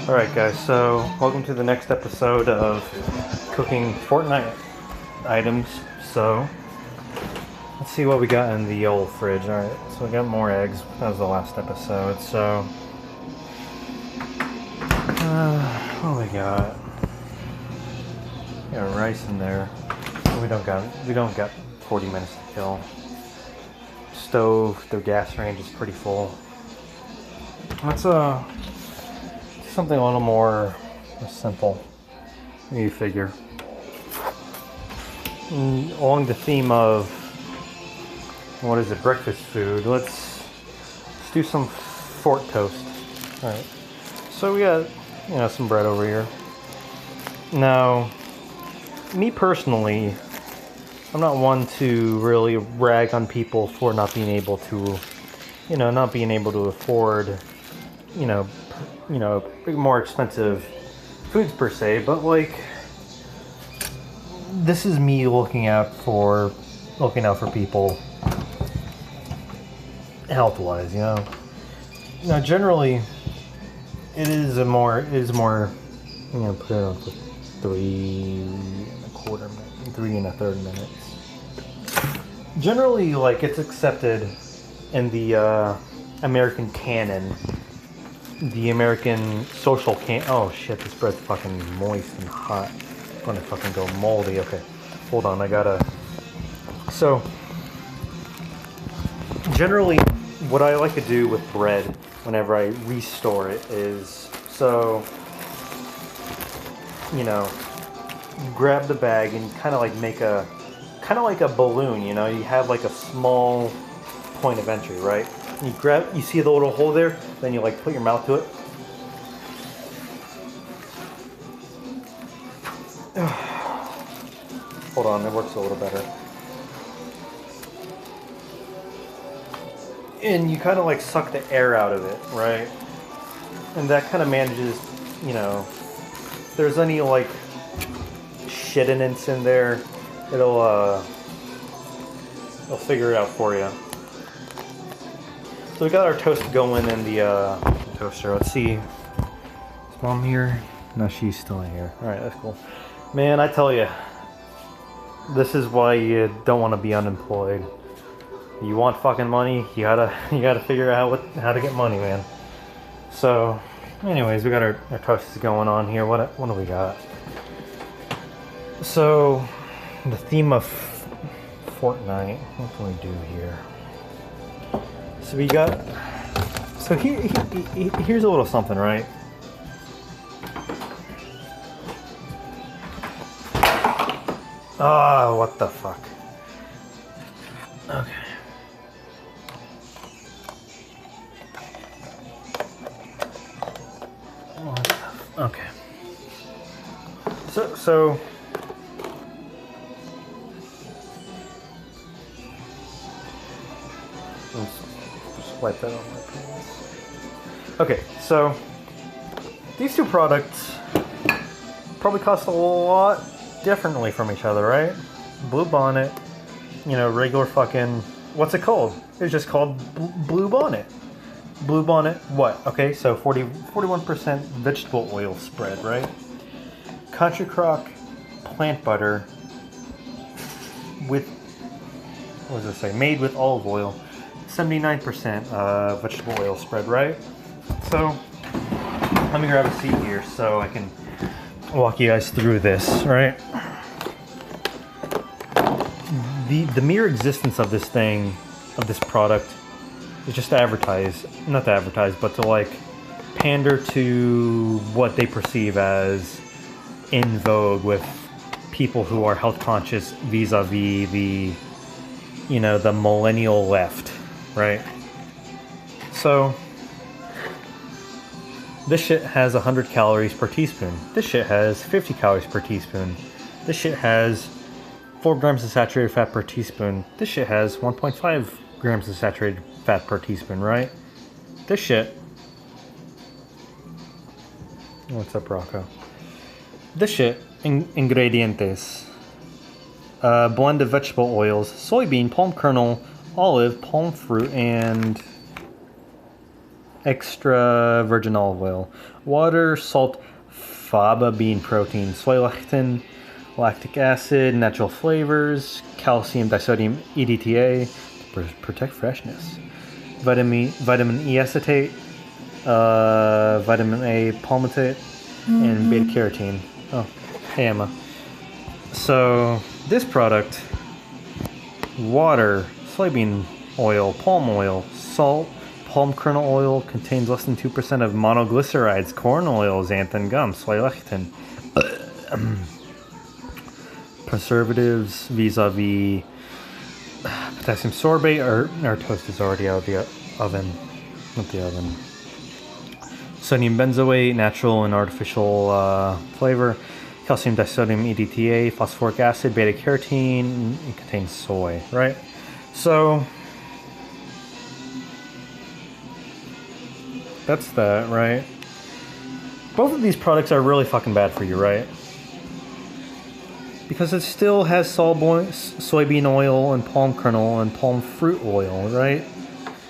Alright guys, so welcome to the next episode of cooking Fortnite items. So, let's see what we got in the old fridge. Alright, so we got more eggs. That was the last episode, so... what do we got? We got rice in there. We don't got 40 minutes to kill. Stove, the gas range is pretty full. Let's something a little more simple, you figure. Along the theme of, what is it, breakfast food, let's do some fort toast. Alright, so we got, some bread over here. Now, me personally, I'm not one to really rag on people for not being able to, not being able to afford, more expensive foods per se, but like, this is me looking out for people health-wise, Now, generally, it is more, I'm gonna put it on for 3 1/4 minutes. Generally, like, it's accepted in the American canon, the American social oh shit, this bread's fucking moist and hot. It's gonna fucking go moldy. Okay, hold on, I gotta... So, generally, what I like to do with bread whenever I restore it is, so, grab the bag and kind of like make a, like a balloon, you have like a small point of entry, right? You see the little hole there, then you like put your mouth to it. Hold on, it works a little better. And you kind of like suck the air out of it, right? And that kind of manages, if there's any like shittiness in there, it'll figure it out for you. So we got our toast going in the toaster. Let's see. Is Mom here? No, she's still in here. Alright, that's cool. Man, I tell you, this is why you don't want to be unemployed. You want fucking money, you gotta figure out how to get money, man. So, anyways, we got our toasts going on here. What do we got? So, the theme of Fortnite. What can we do here? So we got, here's a little something, right? Ah, what the fuck? Okay. Okay. So. Wipe that on my pants. Okay, so these two products probably cost a lot differently from each other, right? Blue Bonnet, regular fucking, what's it called? It's just called Blue Bonnet. Blue Bonnet, what? Okay, so 41% vegetable oil spread, right? Country Crock plant butter with, what does it say? Made with olive oil. 79% vegetable oil spread, right? So, let me grab a seat here so I can walk you guys through this, right? The mere existence of this thing, of this product, is just to advertise, not to advertise, but to like pander to what they perceive as in vogue with people who are health conscious vis-a-vis the, the millennial left. Right? So, this shit has 100 calories per teaspoon. This shit has 50 calories per teaspoon. This shit has 4 grams of saturated fat per teaspoon. This shit has 1.5 grams of saturated fat per teaspoon, right? This shit... What's up, Rocco? This shit, ingredientes. Blend of vegetable oils, soybean, palm kernel, olive, palm fruit, and extra virgin olive oil, water, salt, faba bean protein, soy lecithin, lactic acid, natural flavors, calcium disodium EDTA to protect freshness, vitamin E acetate, vitamin A palmitate, and beta carotene. Oh, hey Emma. So this product, water, soybean oil, palm oil, salt, palm kernel oil, contains less than 2% of monoglycerides, corn oil, xanthan gum, soy lecithin, preservatives vis-a-vis potassium sorbate. Our toast is already out of the oven. Not the oven. Sodium benzoate, natural and artificial flavor. Calcium disodium EDTA, phosphoric acid, beta carotene. It contains soy, right? So that's that, right? Both of these products are really fucking bad for you, right? Because it still has soybean oil and palm kernel and palm fruit oil, right?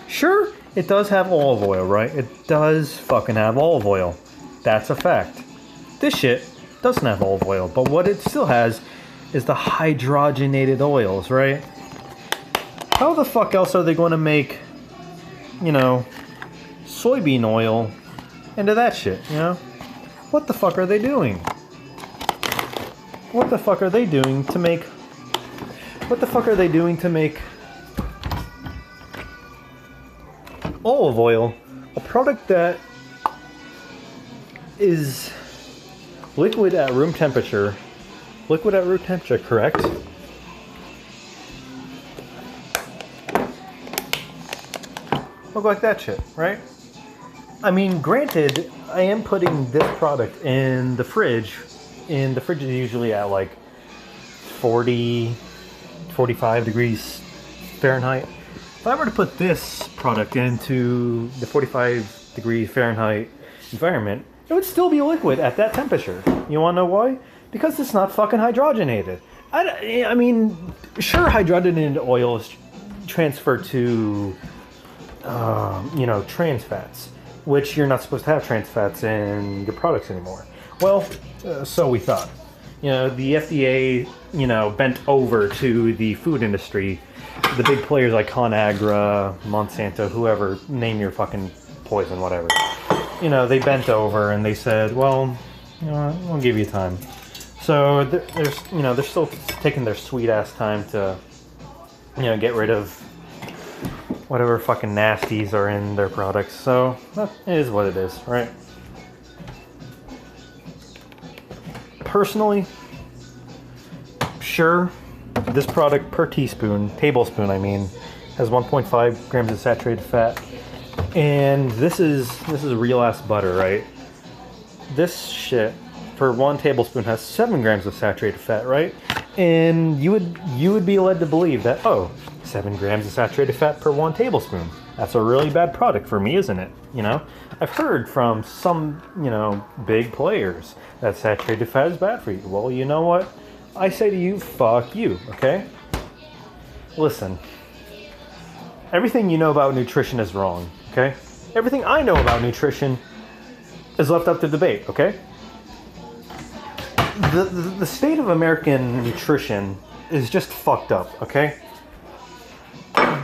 Sure, it does have olive oil, right? It does fucking have olive oil. That's a fact. This shit doesn't have olive oil, but what it still has is the hydrogenated oils, right? How the fuck else are they going to make, you know, soybean oil into that shit, you know? What the fuck are they doing? What the fuck are they doing to make... What the fuck are they doing to make olive oil a product that is liquid at room temperature? Liquid at room temperature, correct? Look like that shit, right? I mean, granted, I am putting this product in the fridge. And the fridge is usually at like 40, 45 degrees Fahrenheit. If I were to put this product into the 45 degree Fahrenheit environment, it would still be liquid at that temperature. You want to know why? Because it's not fucking hydrogenated. I mean, sure, hydrogenated oils transfer to, you know, trans fats, which you're not supposed to have trans fats in your products anymore. Well, so we thought. You know, the FDA, you know, bent over to the food industry. The big players like ConAgra, Monsanto, whoever, name your fucking poison, whatever. You know, they bent over and they said, well, you know, we'll give you time. So there's, you know, they're still taking their sweet ass time to, you know, get rid of whatever fucking nasties are in their products. So that is what it is, right? Personally, sure, this product per tablespoon, I mean, has 1.5 grams of saturated fat, and this is real ass butter, right? This shit for 1 tablespoon has 7 grams of saturated fat, right? And you would be led to believe that, oh, 7 grams of saturated fat per 1 tablespoon. That's a really bad product for me, isn't it? You know, I've heard from some, you know, big players that saturated fat is bad for you. Well, you know what? I say to you, fuck you, okay? Listen, everything you know about nutrition is wrong, okay? Everything I know about nutrition is left up to debate, okay? The state of American nutrition is just fucked up, okay?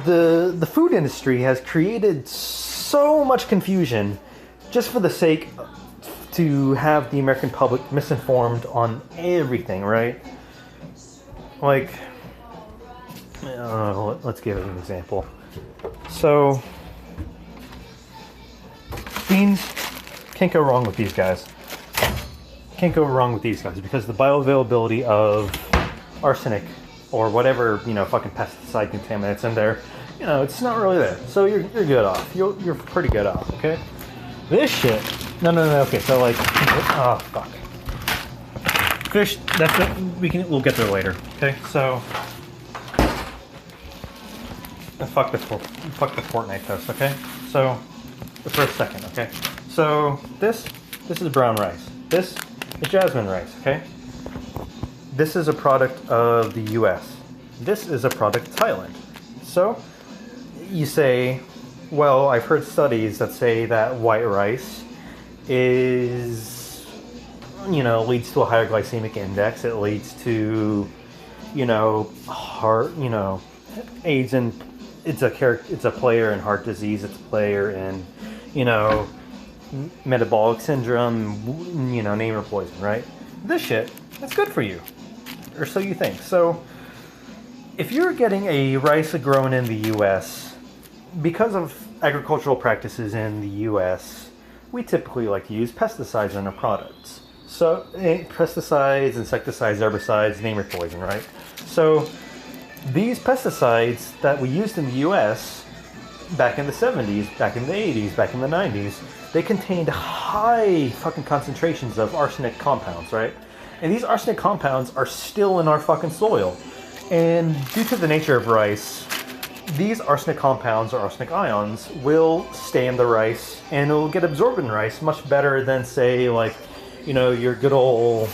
The food industry has created so much confusion just for the sake to have the American public misinformed on everything, right? Like, let's give an example. So, beans, can't go wrong with these guys. Can't go wrong with these guys because the bioavailability of arsenic or whatever, you know, fucking pesticide contaminants in there, you know, it's not really there. So you're good off. You're pretty good off, okay? This shit, no, okay, so like, oh, fuck. Fish, that's it, we'll get there later, okay? So, fuck the Fortnite toast, okay? So, for a second, okay? So, this is brown rice. This is jasmine rice, okay? This is a product of the US. This is a product of Thailand. So, you say, Well, I've heard studies that say that white rice is, leads to a higher glycemic index. It leads to, heart, AIDS, and it's a player in heart disease. It's a player in, metabolic syndrome. Name your poison, right? This shit, that's good for you, or so you think. So, if you're getting a rice grown in the U.S., because of agricultural practices in the U.S., we typically like to use pesticides in our products. So, pesticides, insecticides, herbicides, name your poison, right? So, these pesticides that we used in the U.S. back in the 70s, back in the 80s, back in the 90s, they contained high fucking concentrations of arsenic compounds, right? And these arsenic compounds are still in our fucking soil. And due to the nature of rice, these arsenic compounds or arsenic ions will stay in the rice and it'll get absorbed in rice much better than, say, like, your good old,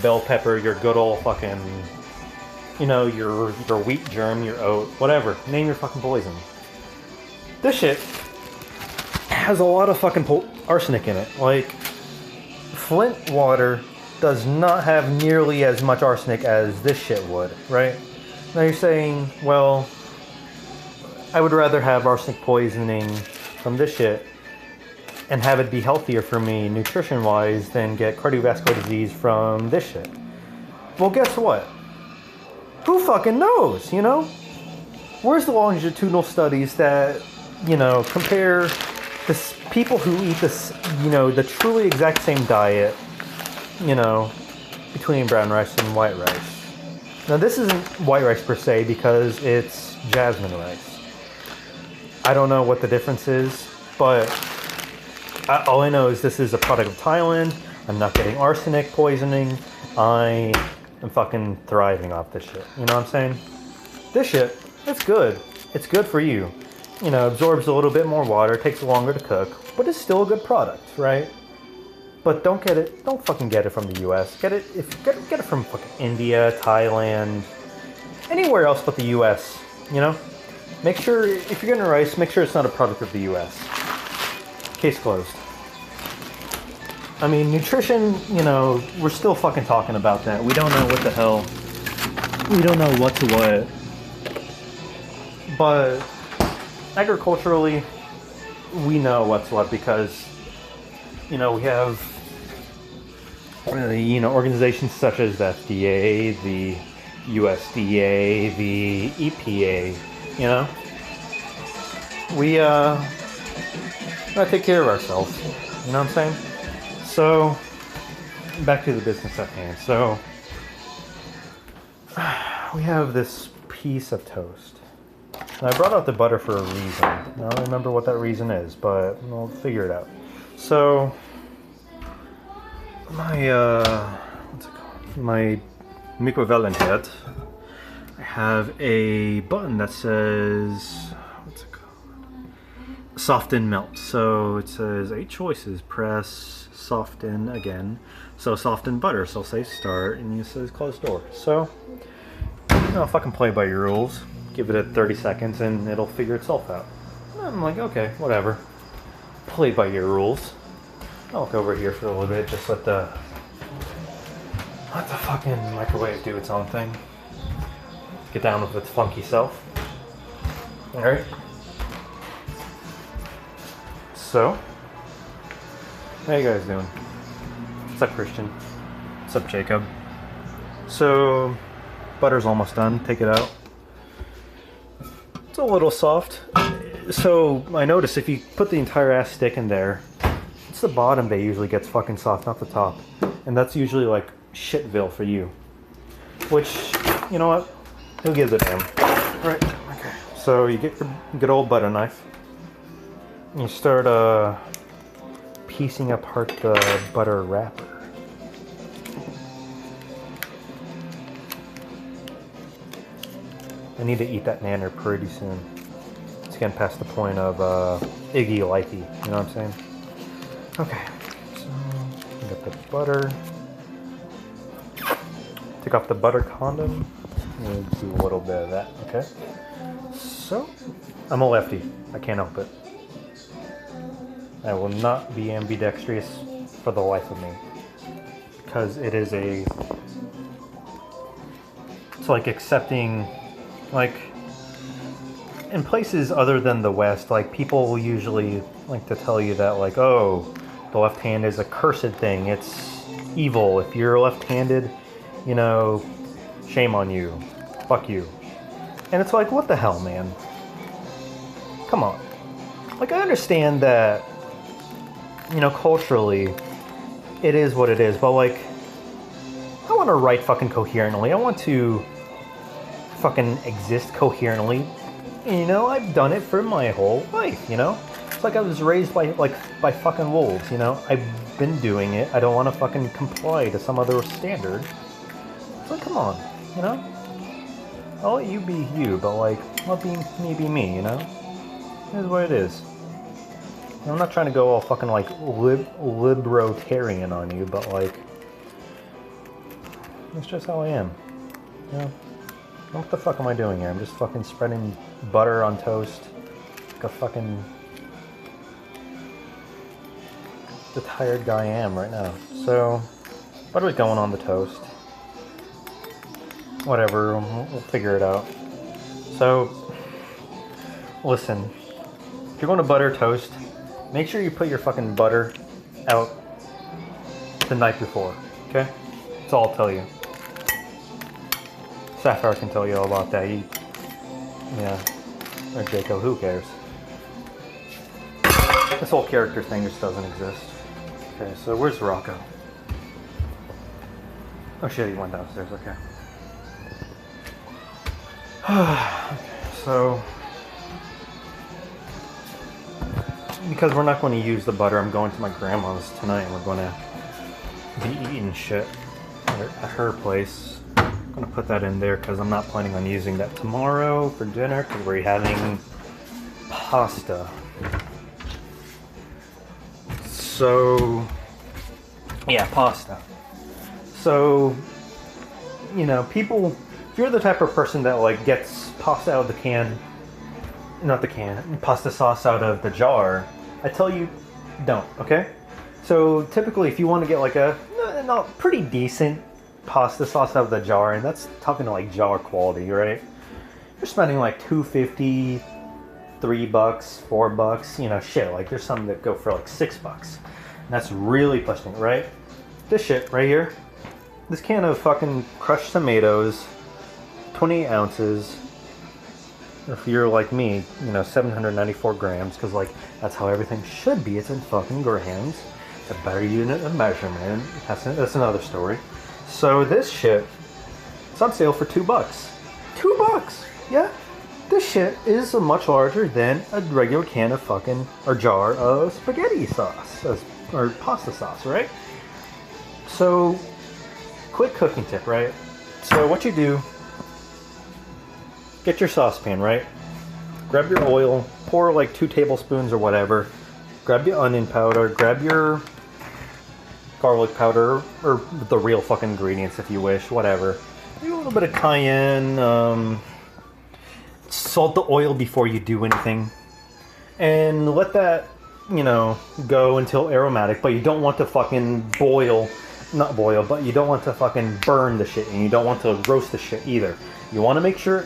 bell pepper, your good old fucking, your wheat germ, your oat, whatever. Name your fucking poison. This shit has a lot of fucking arsenic in it. Like, Flint water does not have nearly as much arsenic as this shit would, right? Now you're saying, well, I would rather have arsenic poisoning from this shit and have it be healthier for me nutrition-wise than get cardiovascular disease from this shit. Well, guess what? Who fucking knows, Where's the longitudinal studies that, compare this people who eat this, the truly exact same diet, between brown rice and white rice. Now, this isn't white rice per se because it's jasmine rice. I don't know what the difference is, but all I know is this is a product of Thailand. I'm not getting arsenic poisoning. I am fucking thriving off this shit. You know what I'm saying? This shit, it's good. It's good for you. Absorbs a little bit more water, takes longer to cook, but it's still a good product, right? But don't fucking get it from the US. Get it from fucking India, Thailand, anywhere else but the US, Make sure, if you're getting rice, make sure it's not a product of the US. Case closed. I mean, nutrition, we're still fucking talking about that. We don't know what the hell. We don't know what's what. But agriculturally, we know what's what because, we have, organizations such as the FDA, the USDA, the EPA, we gotta take care of ourselves. You know what I'm saying? So, back to the business at hand. So, we have this piece of toast. And I brought out the butter for a reason. I don't remember what that reason is, but we'll figure it out. So, my mikrovellenherd, I have a button that says, soften melt. So it says 8 choices, press soften again. So soften butter, so say start, and it says close door. So, fucking play by your rules. Give it 30 seconds and it'll figure itself out. I'm like, okay, whatever. Play by your rules. I'll look over here for a little bit, just let the fucking microwave do its own thing. Get down with its funky self. Alright. So, how you guys doing? What's up, Christian? What's up, Jacob? So, butter's almost done. Take it out. It's a little soft. So, I noticed if you put the entire ass stick in there, it's the bottom that usually gets fucking soft, not the top. And that's usually like shitville for you. Which, you know what? Who gives a damn? Right, okay. So you get your good old butter knife. And you start piecing apart the butter wrapper. I need to eat that nanner pretty soon. It's getting past the point of Iggy Likey, you know what I'm saying? Okay, so get the butter. Take off the butter condom. We'll do a little bit of that, okay? So, I'm a lefty. I can't help it. I will not be ambidextrous for the life of me. Because it is it's like accepting, like, in places other than the West, like, people will usually like to tell you that, like, oh, the left hand is a cursed thing, it's evil. If you're left-handed, you know, shame on you. Fuck you. And it's like, what the hell, man? Come on. Like, I understand that, you know, culturally, it is what it is, but, like, I want to write fucking coherently. I want to fucking exist coherently. You know, I've done it for my whole life, you know? It's like I was raised by fucking wolves, you know? I've been doing it. I don't want to fucking comply to some other standard. It's like, come on, you know? I'll let you be you, but, like, let me be me, you know? It is what it is. I'm not trying to go all fucking, like, libertarian on you, but, like, that's just how I am, you know? What the fuck am I doing here? I'm just fucking spreading butter on toast like a fucking... the tired guy I am right now. So, butter's going on the toast. Whatever, we'll figure it out. So, listen, if you're going to butter toast, make sure you put your fucking butter out the night before, okay? That's all I'll tell you. Sapphire can tell you all about that. Yeah. Or Jacob, who cares? This whole character thing just doesn't exist. Okay, so where's Rocco? Oh shit, he went downstairs, okay. Okay, so... because we're not going to use the butter, I'm going to my grandma's tonight and we're going to be eating shit at her place. I'm going to put that in there because I'm not planning on using that tomorrow for dinner because we're having pasta. So, yeah, pasta. So, you know, people, if you're the type of person that, like, gets pasta out of the can, not the can, pasta sauce out of the jar, I tell you, don't, okay? So, typically, if you want to get, like, a pretty decent pasta sauce out of the jar, and that's talking to, like, jar quality, right? You're spending, like, $2.50, $3, $4, you know, shit, like, there's some that go for, like, $6. And that's really pushing it, right? This shit right here, this can of fucking crushed tomatoes, 28 ounces, if you're like me, you know, 794 grams, because, like, that's how everything should be. It's in fucking grams. It's a better unit of measurement. That's another story. So this shit, it's on sale for $2. $2! Yeah? This shit is much larger than a regular can of fucking, or jar of spaghetti sauce, or pasta sauce, right? So, quick cooking tip, right? So what you do, get your saucepan, right? Grab your oil, pour like 2 tablespoons or whatever. Grab your onion powder, grab your garlic powder, or the real fucking ingredients if you wish, whatever. Do a little bit of cayenne, salt the oil before you do anything. And let that, you know, go until aromatic, but you don't want to fucking not boil, but you don't want to fucking burn the shit, and you don't want to roast the shit either. You want to make sure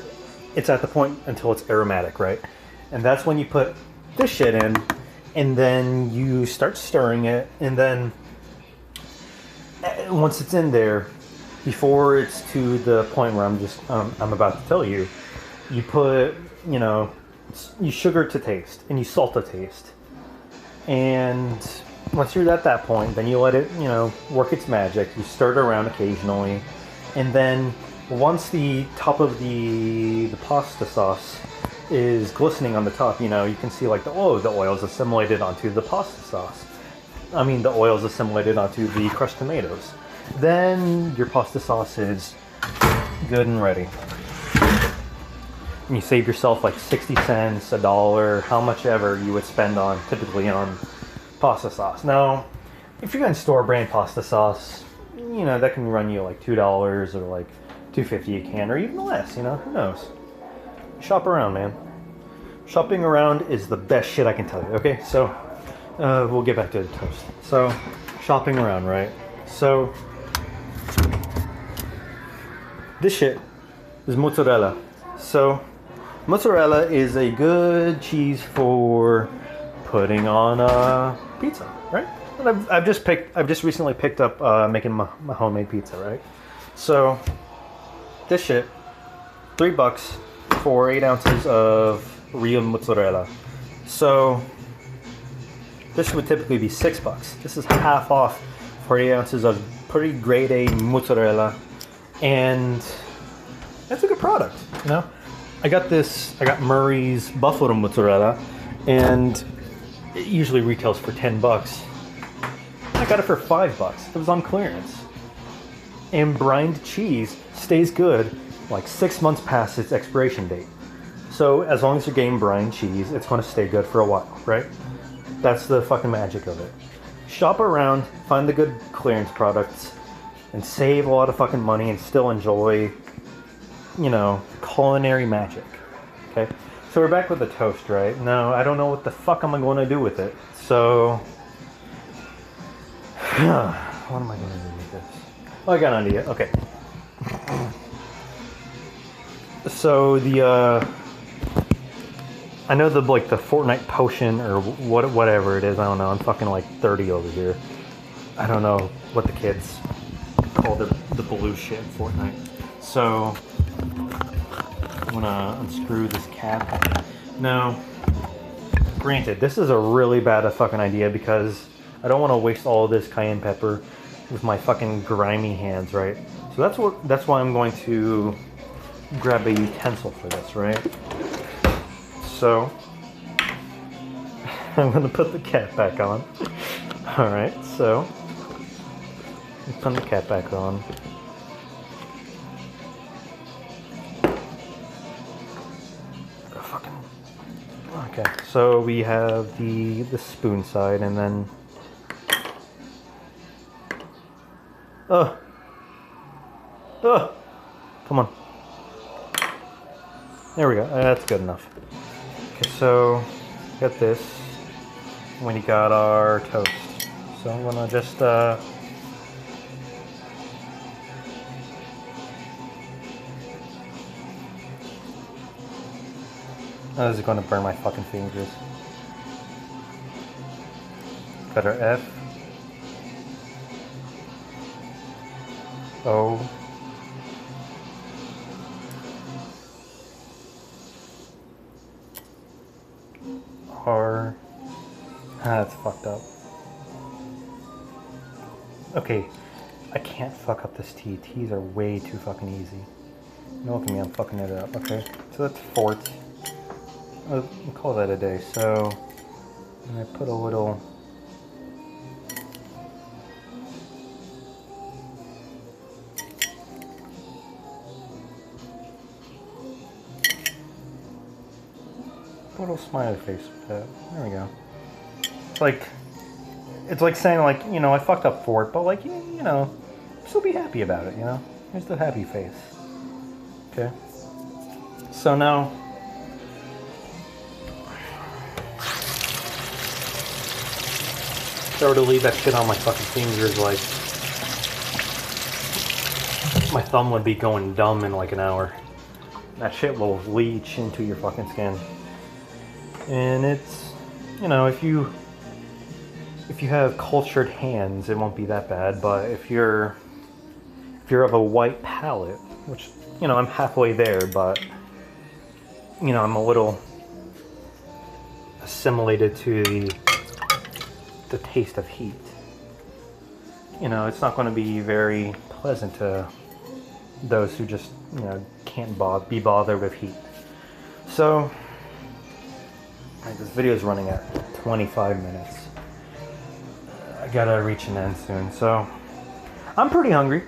it's at the point until it's aromatic, right? And that's when you put this shit in, and then you start stirring it, and then once it's in there, before it's to the point where I'm about to tell you, you put, you know, you sugar to taste, and you salt to taste. And once you're at that point, then you let it, you know, work its magic. You stir it around occasionally, and then once the top of the pasta sauce is glistening on the top, you know, you can see like the oil's assimilated onto the pasta sauce. I mean, the oil's assimilated onto the crushed tomatoes. Then your pasta sauce is good and ready. And you save yourself like 60 cents, $1, how much ever you would spend typically on pasta sauce. Now, if you're getting store brand pasta sauce, you know, that can run you like $2 or like $2.50 a can, or even less, you know, who knows? Shop around, man. Shopping around is the best shit I can tell you, okay? So, we'll get back to the toast. So, shopping around, right? So, this shit is mozzarella. So, mozzarella is a good cheese for putting on a pizza, right? And I've just recently picked up making my homemade pizza, right? So, this shit, $3 for 8 ounces of real mozzarella. So, this would typically be $6. This is half off for 8 ounces of pretty grade A mozzarella, and that's a good product, you know? I got Murray's buffalo mozzarella, and it usually retails for $10. I got it for $5. It was on clearance. And brined cheese stays good like 6 months past its expiration date. So as long as you're getting brined cheese, it's going to stay good for a while, right? That's the fucking magic of it. Shop around, find the good clearance products, and save a lot of fucking money and still enjoy, you know, culinary magic. Okay? So we're back with the toast, right? Now, I don't know what the fuck am I going to do with it. So, what am I going to do with this? Oh, I got an idea. Okay. So I know the Fortnite potion or whatever it is. I don't know. I'm fucking like 30 over here. I don't know what the kids call the blue shit in Fortnite. So I'm gonna unscrew this cap. Now, granted, this is a really bad fucking idea because I don't want to waste all of this cayenne pepper with my fucking grimy hands, right? So that's why I'm going to grab a utensil for this, right? So I'm gonna put the cap back on. All right, so put the cap back on. Okay, so we have the spoon side, and then come on. There we go. That's good enough. Okay, so got this. We got our toast. So I'm gonna just oh, this is gonna burn my fucking fingers. Got our F. O. R. That's fucked up. Okay, I can't fuck up this T. T's are way too fucking easy. No, look at me, I'm fucking it up. Okay, so that's fort. We'll call that a day. So, and I put a little. Little smiley face with that. There we go. It's like saying, like, you know, I fucked up for it, but like, you know, still be happy about it, you know? Here's the happy face. Okay. So now, if I were to leave that shit on my fucking fingers, like, my thumb would be going dumb in like an hour. That shit will leach into your fucking skin. And it's, you know, if you have cultured hands, it won't be that bad. But if you're of a white palate, which, you know, I'm halfway there, but, you know, I'm a little assimilated to the taste of heat. You know, it's not going to be very pleasant to those who just, you know, can't be bothered with heat. So, this video is running at 25 minutes. I gotta reach an end soon, so I'm pretty hungry.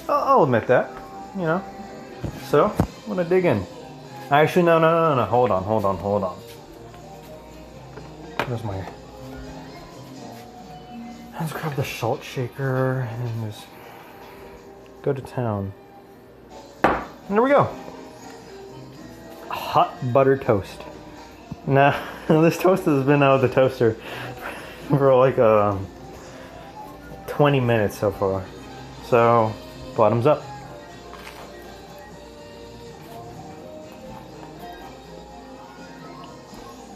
I'll admit that, you know. So, I'm gonna dig in. Actually, no. Hold on. Where's my... Let's grab the salt shaker and just go to town. And there we go. Hot butter toast. Now, this toast has been out of the toaster for like 20 minutes so far. So, bottoms up.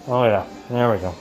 Oh yeah, there we go.